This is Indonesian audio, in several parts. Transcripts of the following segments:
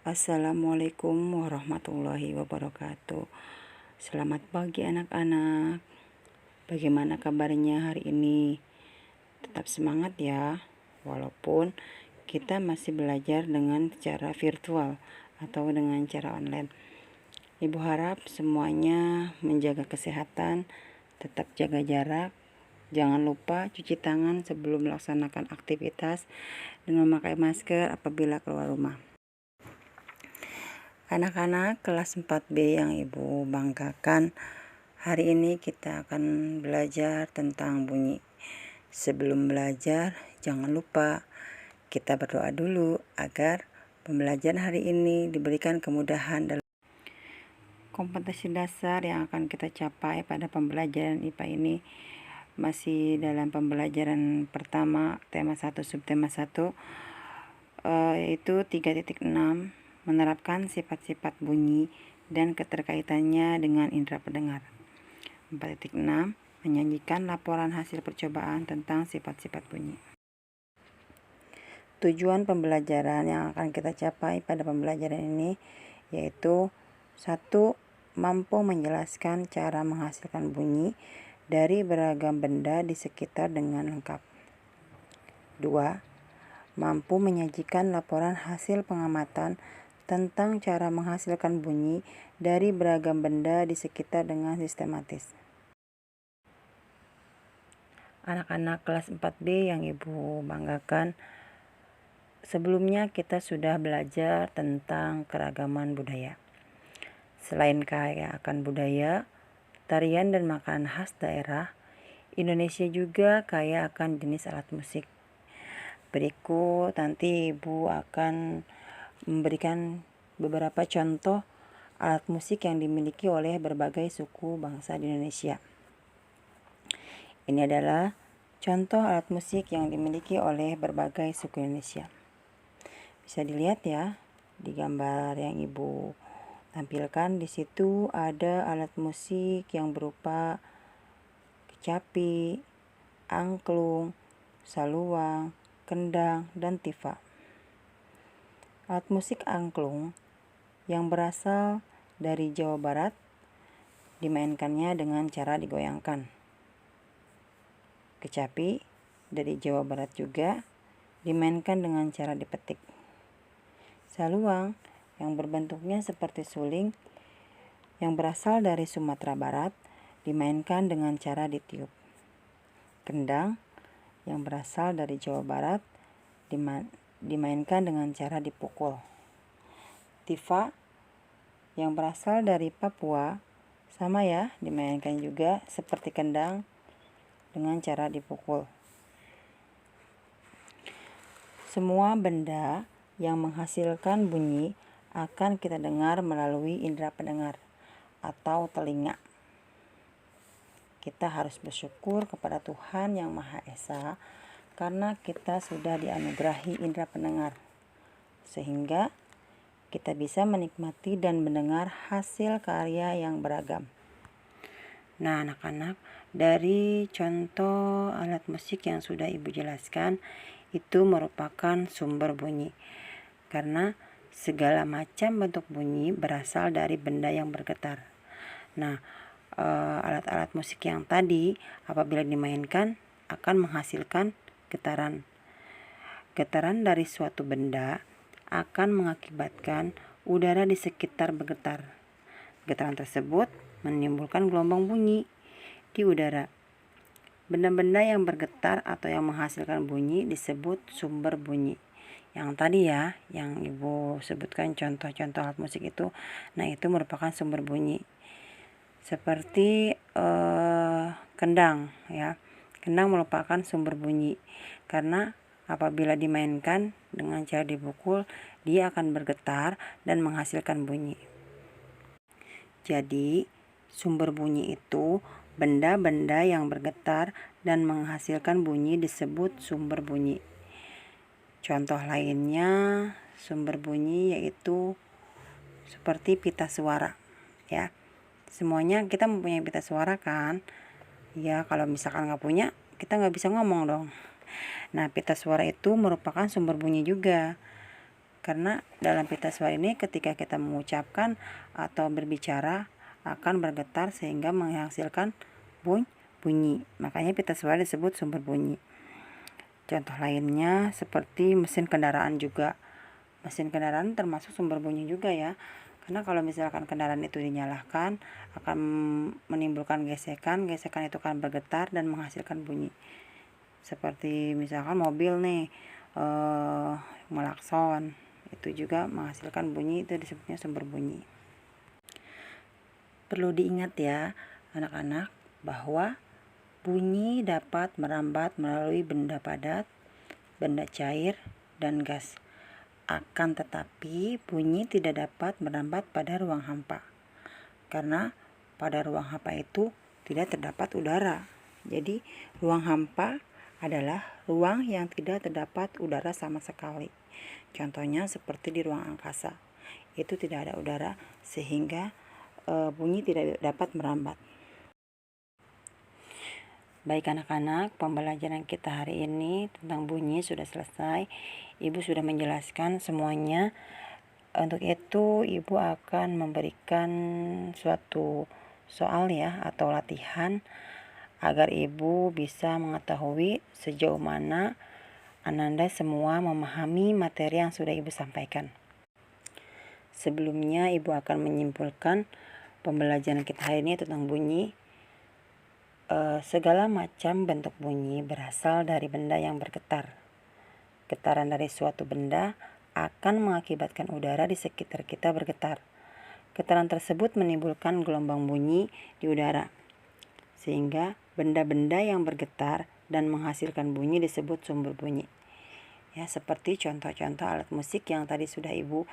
Assalamualaikum warahmatullahi wabarakatuh. Selamat pagi anak-anak. Bagaimana kabarnya hari ini? Tetap semangat ya, walaupun kita masih belajar dengan cara virtual atau dengan cara online. Ibu harap semuanya menjaga kesehatan, tetap jaga jarak. Jangan lupa cuci tangan sebelum melaksanakan aktivitas dan memakai masker apabila keluar rumah. Anak-anak kelas 4B yang Ibu banggakan, hari ini kita akan belajar tentang bunyi. Sebelum belajar, jangan lupa kita berdoa dulu agar pembelajaran hari ini diberikan kemudahan dalam kompetensi dasar yang akan kita capai pada pembelajaran IPA ini. Masih dalam pembelajaran pertama, tema 1, subtema 1, yaitu 3.6, menerapkan sifat-sifat bunyi dan keterkaitannya dengan indera pendengar. 4.6, menyajikan laporan hasil percobaan tentang sifat-sifat bunyi. Tujuan pembelajaran yang akan kita capai pada pembelajaran ini yaitu 1. Mampu menjelaskan cara menghasilkan bunyi dari beragam benda di sekitar dengan lengkap. 2. Mampu menyajikan laporan hasil pengamatan tentang cara menghasilkan bunyi dari beragam benda di sekitar dengan sistematis. Anak-anak kelas 4B yang Ibu banggakan, sebelumnya kita sudah belajar tentang keragaman budaya. Selain kaya akan budaya, tarian dan makanan khas daerah, Indonesia juga kaya akan jenis alat musik. Berikut nanti Ibu akan memberikan beberapa contoh alat musik yang dimiliki oleh berbagai suku bangsa di Indonesia. Ini adalah contoh alat musik yang dimiliki oleh berbagai suku Indonesia. Bisa dilihat ya di gambar yang Ibu tampilkan. Di situ ada alat musik yang berupa kecapi, angklung, saluang, kendang, dan tifa. Alat musik angklung yang berasal dari Jawa Barat dimainkannya dengan cara digoyangkan. Kecapi dari Jawa Barat juga dimainkan dengan cara dipetik. Saluang yang berbentuknya seperti suling yang berasal dari Sumatera Barat dimainkan dengan cara ditiup. Kendang yang berasal dari Jawa Barat dimainkan dengan cara dipukul. Tifa yang berasal dari Papua sama ya, dimainkan juga seperti kendang dengan cara dipukul. Semua benda yang menghasilkan bunyi akan kita dengar melalui indera pendengar atau telinga. Kita harus bersyukur kepada Tuhan Yang Maha Esa karena kita sudah dianugerahi indera pendengar, sehingga kita bisa menikmati dan mendengar hasil karya yang beragam. Nah anak-anak, dari contoh alat musik yang sudah Ibu jelaskan, itu merupakan sumber bunyi. Karena segala macam bentuk bunyi berasal dari benda yang bergetar. Nah, alat-alat musik yang tadi apabila dimainkan akan menghasilkan getaran. Getaran dari suatu benda akan mengakibatkan udara di sekitar bergetar. Getaran tersebut menimbulkan gelombang bunyi di udara. Benda-benda yang bergetar atau yang menghasilkan bunyi disebut sumber bunyi. Yang tadi ya, yang Ibu sebutkan contoh-contoh alat musik itu, nah itu merupakan sumber bunyi. Seperti kendang ya. Kendang merupakan sumber bunyi karena apabila dimainkan dengan cara dipukul, dia akan bergetar dan menghasilkan bunyi. Jadi, sumber bunyi itu benda-benda yang bergetar dan menghasilkan bunyi disebut sumber bunyi. Contoh lainnya sumber bunyi yaitu seperti pita suara ya. Semuanya kita mempunyai pita suara kan? Ya, kalau misalkan nggak punya, kita nggak bisa ngomong dong. Nah, pita suara itu merupakan sumber bunyi juga. Karena dalam pita suara ini ketika kita mengucapkan atau berbicara akan bergetar sehingga menghasilkan bunyi. Makanya pita suara disebut sumber bunyi. Contoh lainnya seperti mesin kendaraan juga. Mesin kendaraan termasuk sumber bunyi juga ya. Karena kalau misalkan kendaraan itu dinyalakan akan menimbulkan gesekan itu akan bergetar dan menghasilkan bunyi. Seperti misalkan mobil nih melakson, itu juga menghasilkan bunyi, itu disebutnya sumber bunyi. Perlu diingat ya anak-anak bahwa bunyi dapat merambat melalui benda padat, benda cair, dan gas. Akan tetapi bunyi tidak dapat merambat pada ruang hampa. Karena pada ruang hampa itu tidak terdapat udara. Jadi ruang hampa adalah ruang yang tidak terdapat udara sama sekali. Contohnya seperti di ruang angkasa. Itu tidak ada udara sehingga bunyi tidak dapat merambat. Baik anak-anak, pembelajaran kita hari ini tentang bunyi sudah selesai. Ibu sudah menjelaskan semuanya. Untuk itu Ibu akan memberikan suatu soal ya atau latihan agar Ibu bisa mengetahui sejauh mana Ananda semua memahami materi yang sudah Ibu sampaikan. Sebelumnya Ibu akan menyimpulkan pembelajaran kita hari ini tentang bunyi. Segala macam bentuk bunyi berasal dari benda yang bergetar. Getaran dari suatu benda akan mengakibatkan udara di sekitar kita bergetar. Getaran tersebut menimbulkan gelombang bunyi di udara. Sehingga benda-benda yang bergetar dan menghasilkan bunyi disebut sumber bunyi. Ya, seperti contoh-contoh alat musik yang tadi sudah Ibu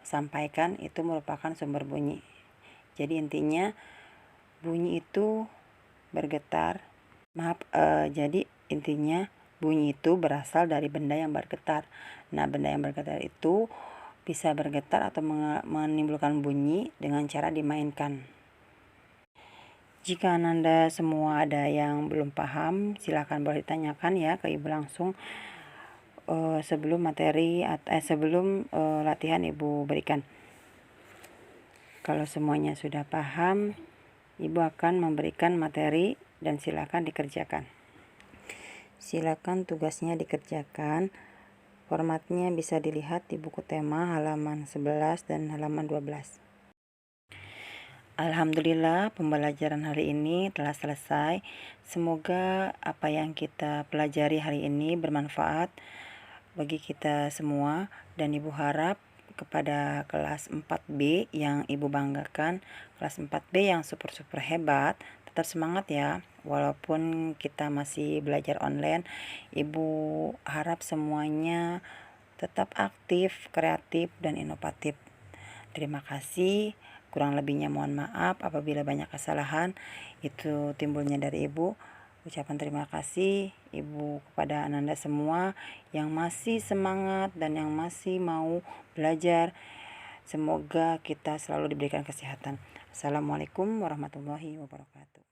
sampaikan itu merupakan sumber bunyi. Jadi intinya bunyi itu bergetar. Jadi intinya bunyi itu berasal dari benda yang bergetar. Nah, benda yang bergetar itu bisa bergetar atau menimbulkan bunyi dengan cara dimainkan. Jika Ananda semua ada yang belum paham, silakan boleh ditanyakan ya ke Ibu langsung sebelum latihan Ibu berikan. Kalau semuanya sudah paham, Ibu akan memberikan materi dan silakan dikerjakan. Silakan tugasnya dikerjakan. Formatnya bisa dilihat di buku tema halaman 11 dan halaman 12. Alhamdulillah pembelajaran hari ini telah selesai. Semoga apa yang kita pelajari hari ini bermanfaat bagi kita semua dan Ibu harap kepada kelas 4B yang Ibu banggakan, kelas 4B yang super hebat, tetap semangat ya. Walaupun kita masih belajar online, Ibu harap semuanya tetap aktif, kreatif, dan inovatif. Terima kasih. Kurang lebihnya mohon maaf apabila banyak kesalahan itu timbulnya dari Ibu. Ucapan terima kasih Ibu kepada Ananda semua yang masih semangat dan yang masih mau belajar. Semoga kita selalu diberikan kesehatan. Assalamualaikum warahmatullahi wabarakatuh.